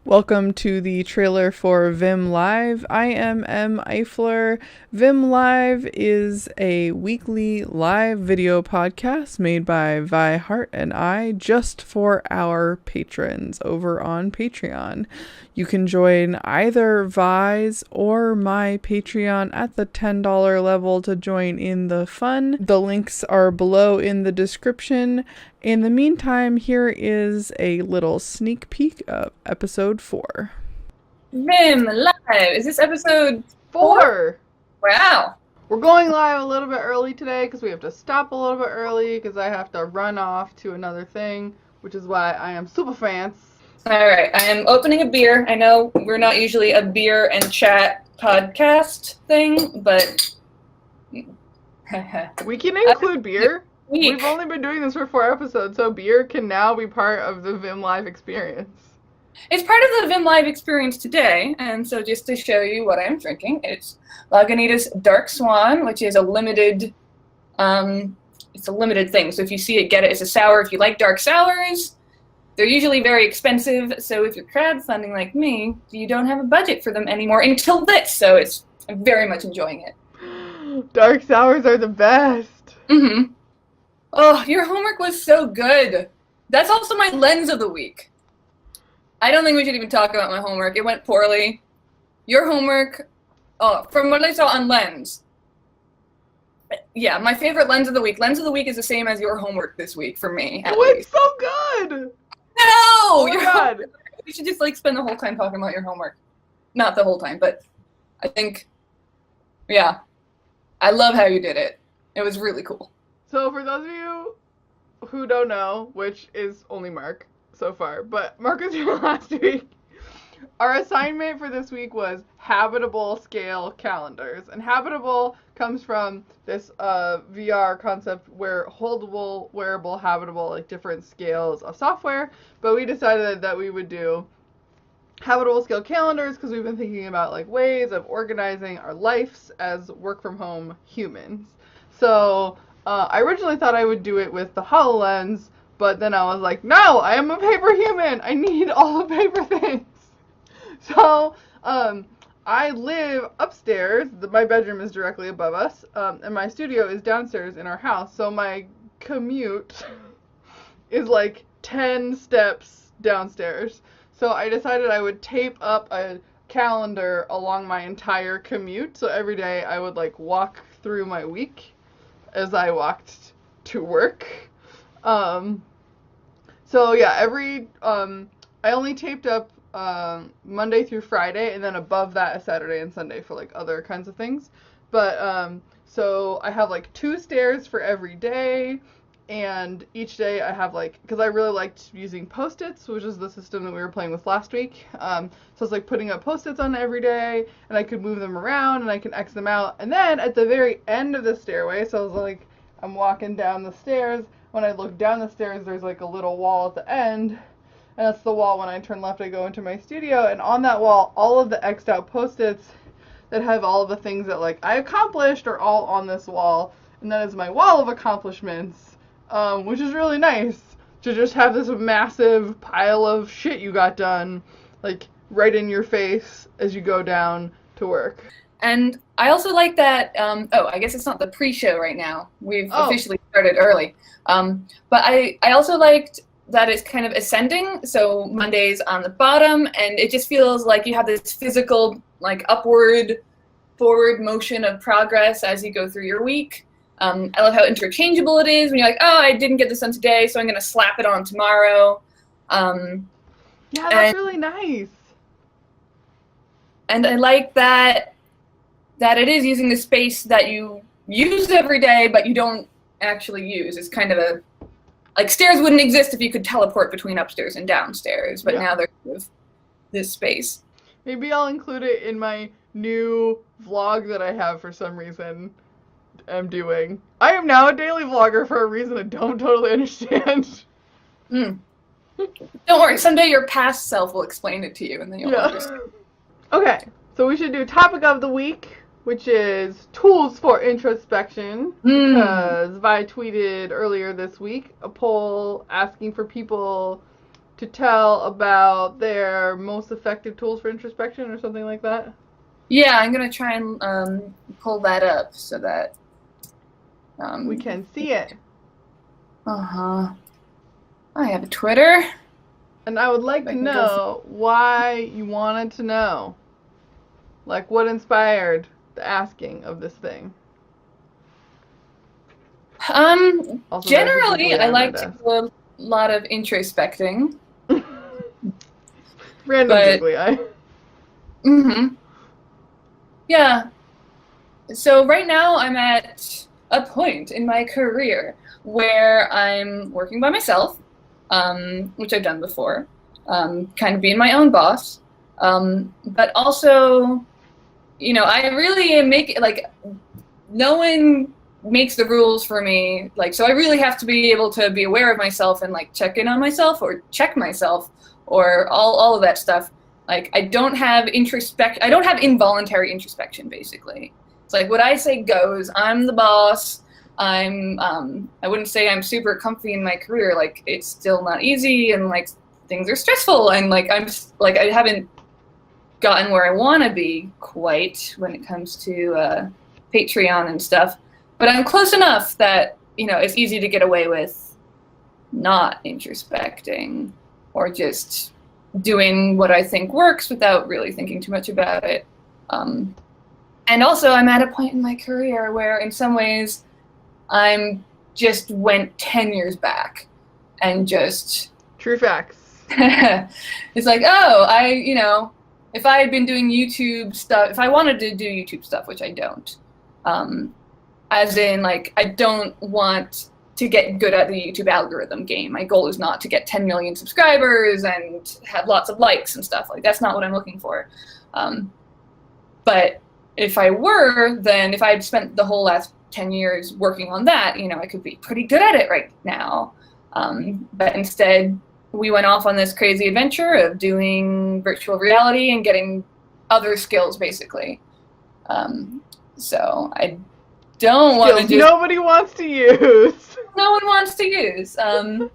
Welcome to the trailer for ViM Live. I am M. Eifler. ViM Live is a weekly live video podcast made by Vi Hart and I just for our patrons over on Patreon. You can join either Vi's or my Patreon at the $10 level to join in the fun. The links are below in the description. In the meantime, here is a little sneak peek of episode 4. ViM Live! Is this episode 4? Wow. We're going live a little bit early today because we have to stop a little bit early because I have to run off to another thing, which is why I am super fancy. Alright, I am opening a beer. I know we're not usually a beer and chat podcast thing, but... We can include beer. We've only been doing this for 4 episodes, so beer can now be part of the ViM Live experience. It's part of the ViM Live experience today, and so just to show you what I'm drinking, it's Lagunitas Dark Swan, which is a limited, it's a limited thing. So if you see it, get it. It's a sour. If you like dark sours, they're usually very expensive. So if you're crowdfunding like me, you don't have a budget for them anymore until this. So I'm very much enjoying it. Dark sours are the best. Mm-hmm. Oh, your homework was so good. That's also my lens of the week. I don't think we should even talk about my homework. It went poorly. Your homework, from what I saw on Lens, yeah, my favorite lens of the week. Lens of the week is the same as your homework this week for me. It went so good. No! Oh my God. We should just spend the whole time talking about your homework. Not the whole time, but I think, yeah, I love how you did it. It was really cool. So for those of you who don't know, which is only Mark so far, but Mark was here last week, our assignment for this week was habitable scale calendars. And habitable comes from this VR concept where holdable, wearable, habitable, like different scales of software. But we decided that we would do habitable scale calendars because we've been thinking about like ways of organizing our lives as work from home humans. So I originally thought I would do it with the HoloLens, but then I was like, no, I am a paper human. I need all the paper things. So I live upstairs. My bedroom is directly above us, and my studio is downstairs in our house. So my commute is like 10 steps downstairs. So I decided I would tape up a calendar along my entire commute. So every day I would like walk through my week as I walked to work. So yeah, I only taped up Monday through Friday, and then above that a Saturday and Sunday for like other kinds of things. But so I have like 2 stairs for every day, and each day I have like, because I really liked using Post-its, which is the system that we were playing with last week. So it's like putting up Post-its on every day, and I could move them around, and I can X them out. And then at the very end of the stairway, so I was like, I'm walking down the stairs. When I look down the stairs, there's like a little wall at the end, and that's the wall when I turn left I go into my studio. And on that wall, all of the X'd out Post-its that have all of the things that like I accomplished are all on this wall, and that is my wall of accomplishments. Which is really nice to just have this massive pile of shit you got done, like, right in your face as you go down to work. And I also like that, I guess it's not the pre-show right now. We've officially started early. But I also liked that it's kind of ascending, so Monday's on the bottom, and it just feels like you have this physical, like, upward, forward motion of progress as you go through your week. I love how interchangeable it is when you're like, oh, I didn't get this done today, so I'm going to slap it on tomorrow. Yeah, that's really nice. And I like that it is using the space that you use every day, but you don't actually use. It's kind of like stairs wouldn't exist if you could teleport between upstairs and downstairs, but now there's kind of this space. Maybe I'll include it in my new vlog that I have for some reason. I'm doing. I am now a daily vlogger for a reason I don't totally understand. Don't worry, someday your past self will explain it to you, and then you'll understand. Okay, so we should do topic of the week, which is tools for introspection. Because Vi tweeted earlier this week a poll asking for people to tell about their most effective tools for introspection or something like that? Yeah, I'm gonna try and pull that up so that we can see it. I have a Twitter. And I would like to know why you wanted to know. Like, what inspired the asking of this thing? Generally, I like to do a lot of introspecting. Random googly eye. Yeah. So right now I'm at a point in my career where I'm working by myself, which I've done before, kind of being my own boss, but also, you know, I really am making, like, no one makes the rules for me, like, so I really have to be able to be aware of myself and, like, check in on myself or check myself or all of that stuff. Like, I don't have involuntary introspection, basically. It's like, what I say goes. I'm the boss. I wouldn't say I'm super comfy in my career. Like, it's still not easy, and, like, things are stressful, and, like, I haven't gotten where I want to be quite when it comes to Patreon and stuff. But I'm close enough that, you know, it's easy to get away with not introspecting or just doing what I think works without really thinking too much about it. And also, I'm at a point in my career where, in some ways, I'm just went 10 years back and just... True facts. It's like, oh, you know, if I had been doing YouTube stuff, if I wanted to do YouTube stuff, which I don't, as in, like, I don't want to get good at the YouTube algorithm game. My goal is not to get 10 million subscribers and have lots of likes and stuff. Like, that's not what I'm looking for. But if I were, then if I'd spent the whole last 10 years working on that, you know, I could be pretty good at it right now. But instead, we went off on this crazy adventure of doing virtual reality and getting other skills, basically. So I don't want to just... Nobody wants to use. No one wants to use. So,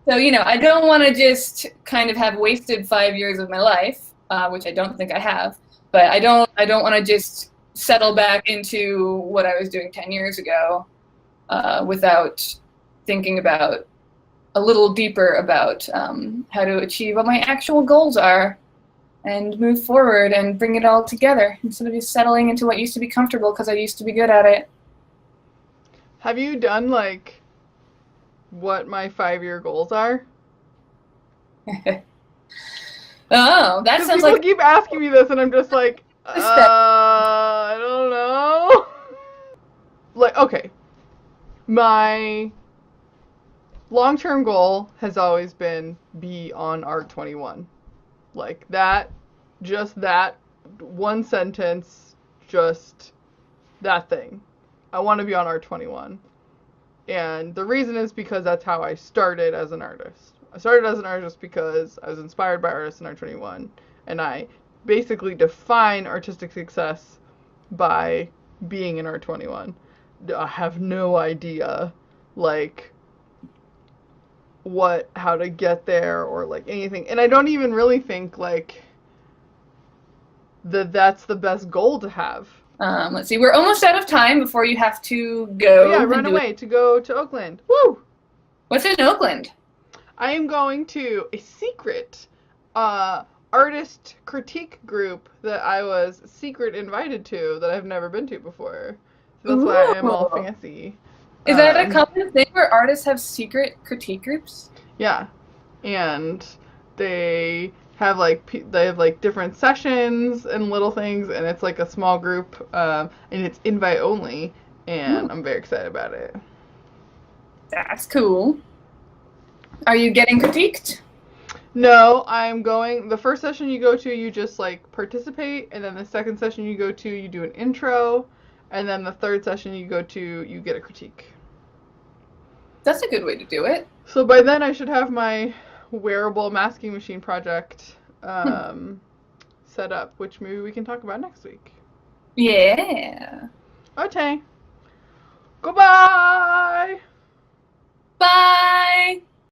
you know, I don't want to just kind of have wasted 5 years of my life, which I don't think I have. But I don't want to just settle back into what I was doing 10 years ago without thinking about a little deeper about how to achieve what my actual goals are and move forward and bring it all together instead of just settling into what used to be comfortable because I used to be good at it. Have you done, like, what my 5-year goals are? Oh, that sounds like... People keep asking me this, and I'm just like, I don't know. Like, okay. My long-term goal has always been be on ARC-21. Like, that, just that one sentence, just that thing. I want to be on ARC-21. And the reason is because that's how I started as an artist. I started as an artist because I was inspired by artists in ARC-21, and I basically define artistic success by being in ARC-21. I have no idea, like, how to get there or, like, anything. And I don't even really think, like, that's the best goal to have. Let's see, we're almost out of time before you have to go. Oh, yeah, run away to go to Oakland. Woo! What's in Oakland? I am going to a secret artist critique group that I was secret invited to that I've never been to before. So that's why I'm all fancy. Is that a common thing where artists have secret critique groups? Yeah. And they have different sessions and little things, and it's like a small group, and it's invite only, and I'm very excited about it. That's cool. Are you getting critiqued? No, I'm going... The first session you go to, you just, like, participate, and then the second session you go to, you do an intro, and then the third session you go to, you get a critique. That's a good way to do it. So by then I should have my wearable masking machine project set up, which maybe we can talk about next week. Yeah. Okay. Goodbye! Bye!